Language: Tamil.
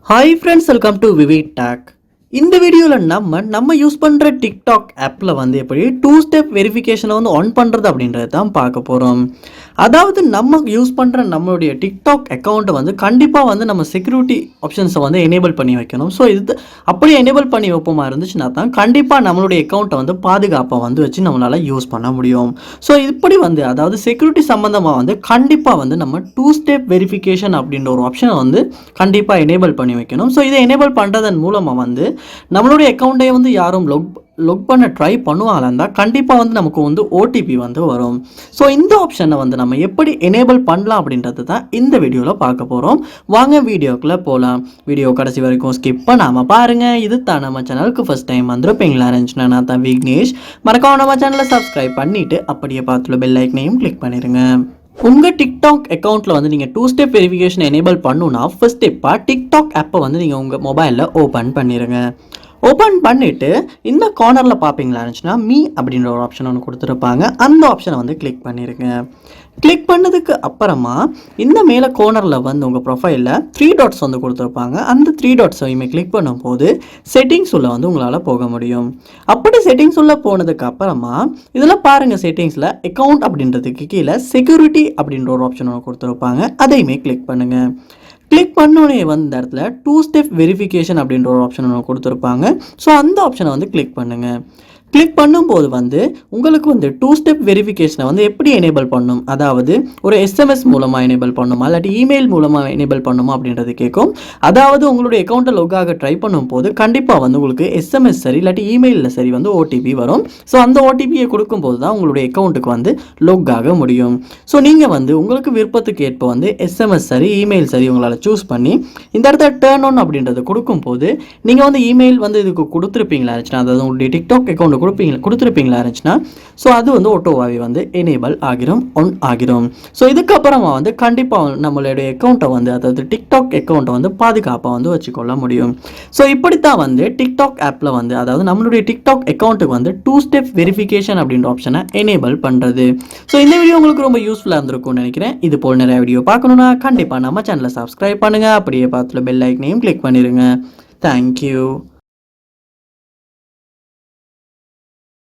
Hi friends, welcome to VividTech. இந்த வீடியோவில் நம்ம யூஸ் பண்ணுற டிக்டாக் ஆப்பில் வந்து எப்படி 2 ஸ்டெப் வெரிஃபிகேஷனை வந்து ஆன் பண்ணுறது அப்படின்றது தான் பார்க்க போகிறோம். அதாவது நம்ம யூஸ் பண்ணுற நம்மளுடைய டிக்டாக் அக்கௌண்ட்டை வந்து கண்டிப்பாக வந்து நம்ம செக்யூரிட்டி ஆப்ஷன்ஸை வந்து எனேபிள் பண்ணி வைக்கணும். ஸோ இது அப்படியே எனேபிள் பண்ணி வைப்போமா இருந்துச்சுன்னா தான் கண்டிப்பாக நம்மளுடைய அக்கௌண்ட்டை வந்து பாதுகாப்பாக வந்து வச்சு நம்மளால் யூஸ் பண்ண முடியும். ஸோ இப்படி வந்து அதாவது செக்யூரிட்டி சம்மந்தமாக வந்து கண்டிப்பாக வந்து நம்ம 2 ஸ்டெப் வெரிஃபிகேஷன் அப்படின்ற ஒரு ஆப்ஷனை வந்து கண்டிப்பாக எனேபிள் பண்ணி வைக்கணும். ஸோ இதை எனேபிள் பண்ணுறதன் மூலமாக வந்து நம்மளுடைய அக்கௌண்ட்டை வந்து யாரும் லொக் பண்ண ட்ரை பண்ணுவாங்களா இருந்தால் கண்டிப்பாக வந்து நமக்கு வந்து ஓடிபி வந்து வரும். ஸோ இந்த ஆப்ஷனை வந்து நம்ம எப்படி எனேபிள் பண்ணலாம் அப்படின்றது தான் இந்த வீடியோவில் பார்க்க போகிறோம். வாங்க வீடியோக்குள்ளே போகலாம். வீடியோ கடைசி வரைக்கும் ஸ்கிப் பண்ணாமல் பாருங்கள். இது தான் நம்ம சேனலுக்கு ஃபஸ்ட் டைம் வந்துருப்பீங்களா இருந்துச்சுன்னா நான் தான் விக்னேஷ். மறக்காம நம்ம சேனலை சப்ஸ்கிரைப் பண்ணிவிட்டு அப்படியே பார்த்துள்ள பெல் ஐக்கனையும் கிளிக் பண்ணிடுங்க. உங்கள் டிக்டாக் அக்கௌண்ட்டில் வந்து நீங்கள் 2 ஸ்டெப் வெரிஃபிகேஷன் எனேபிள் பண்ணணுன்னா ஃபர்ஸ்ட் ஸ்டெப்பாக டிக்டாக் ஆப்பை வந்து நீங்கள் உங்கள் மொபைலில் ஓப்பன் பண்ணிடுங்க. ஓப்பன் பண்ணிவிட்டு இந்த கார்னரில் பார்ப்பீங்களா இருந்துச்சுன்னா மீ அப்படின்ற ஒரு ஆப்ஷன் ஒன்று கொடுத்துருப்பாங்க. அந்த ஆப்ஷனை வந்து கிளிக் பண்ணிடுங்க. கிளிக் பண்ணதுக்கு அப்புறமா இந்த மேலே கார்னரில் வந்து உங்கள் ப்ரொஃபைலில் 3 டாட்ஸ் வந்து கொடுத்துருப்பாங்க. அந்த 3 டாட்ஸையுமே கிளிக் பண்ணும்போது செட்டிங்ஸ் உள்ள வந்து உங்களால் போக முடியும். அப்படி செட்டிங்ஸ் உள்ள போனதுக்கு அப்புறமா இதில் பாருங்கள், செட்டிங்ஸில் அக்கௌண்ட் அப்படின்றதுக்கு கீழே செக்யூரிட்டி அப்படின்ற ஒரு ஆப்ஷன் ஒன்று கொடுத்துருப்பாங்க. அதையுமே கிளிக் பண்ணுங்கள். கிளிக் பண்ணோடனே வந்து இந்த இடத்துல 2 ஸ்டெப் வெரிஃபிகேஷன் அப்படின்ற ஒரு ஆப்ஷன் ஒன்று கொடுத்துருப்பாங்க. ஸோ அந்த ஆப்ஷனை வந்து கிளிக் பண்ணுங்கள். கிளிக் பண்ணும்போது வந்து உங்களுக்கு வந்து 2 ஸ்டெப் வெரிஃபிகேஷனை வந்து எப்படி எனேபிள் பண்ணணும், அதாவது ஒரு எஸ்எம்எஸ் மூலமாக எனேபிள் பண்ணணுமா இல்லாட்டி இமெயில் மூலமாக எனேபிள் பண்ணணுமா அப்படின்றது கேட்கும். அதாவது உங்களுடைய அக்கௌண்ட்டை லொக் ஆக ட்ரை பண்ணும்போது கண்டிப்பாக வந்து உங்களுக்கு எஸ்எம்எஸ் சரி இல்லாட்டி இமெயிலில் சரி வந்து ஓடிபி வரும். ஸோ அந்த ஓடிபியை கொடுக்கும்போது தான் உங்களுடைய அக்கௌண்ட்டுக்கு வந்து லொக் ஆக முடியும். ஸோ நீங்கள் வந்து உங்களுக்கு விருப்பத்துக்கு ஏற்ப வந்து எஸ்எம்எஸ் சரி இமெயில் சரி உங்களால் சூஸ் பண்ணி இந்த இடத்துல டர்ன் ஆன் அப்படின்றது கொடுக்கும்போது நீங்கள் வந்து இமெயில் வந்து இதுக்கு கொடுத்துருப்பீங்களா இருந்துச்சுன்னா, அதாவது உங்களுடைய டிக்டாக் அக்கௌண்ட் கொடுத்துருப்பீங்களா இருந்துச்சுன்னா ஸோ அது வந்து ஆட்டோவாகவே வந்து எனேபிள் ஆகிரும், ஆன் ஆகிரும். ஸோ இதுக்கப்புறமா வந்து கண்டிப்பாக நம்மளுடைய அக்கௌண்ட்டை வந்து அதாவது டிக்டாக் அக்கௌண்ட்டை வந்து பாதுகாப்பாக வந்து வச்சுக்கொள்ள முடியும். ஸோ இப்படித்தான் வந்து டிக்டாக் ஆப்பில் வந்து அதாவது நம்மளுடைய டிக்டாக் அக்கௌண்ட்டுக்கு வந்து 2 ஸ்டெப் வெரிஃபிகேஷன் அப்படின்ற ஆப்ஷனை எனேபிள் பண்ணுறது. ஸோ இந்த வீடியோ உங்களுக்கு ரொம்ப யூஸ்ஃபுல்லாக இருந்திருக்கும்னு நினைக்கிறேன். இது போல் நிறைய வீடியோ பார்க்கணுன்னா கண்டிப்பாக நம்ம சேனலை சப்ஸ்கிரைப் பண்ணுங்கள். அப்படியே பார்த்துல பெல் ஐக்கனையும் கிளிக் பண்ணிடுங்க. தேங்க்யூ.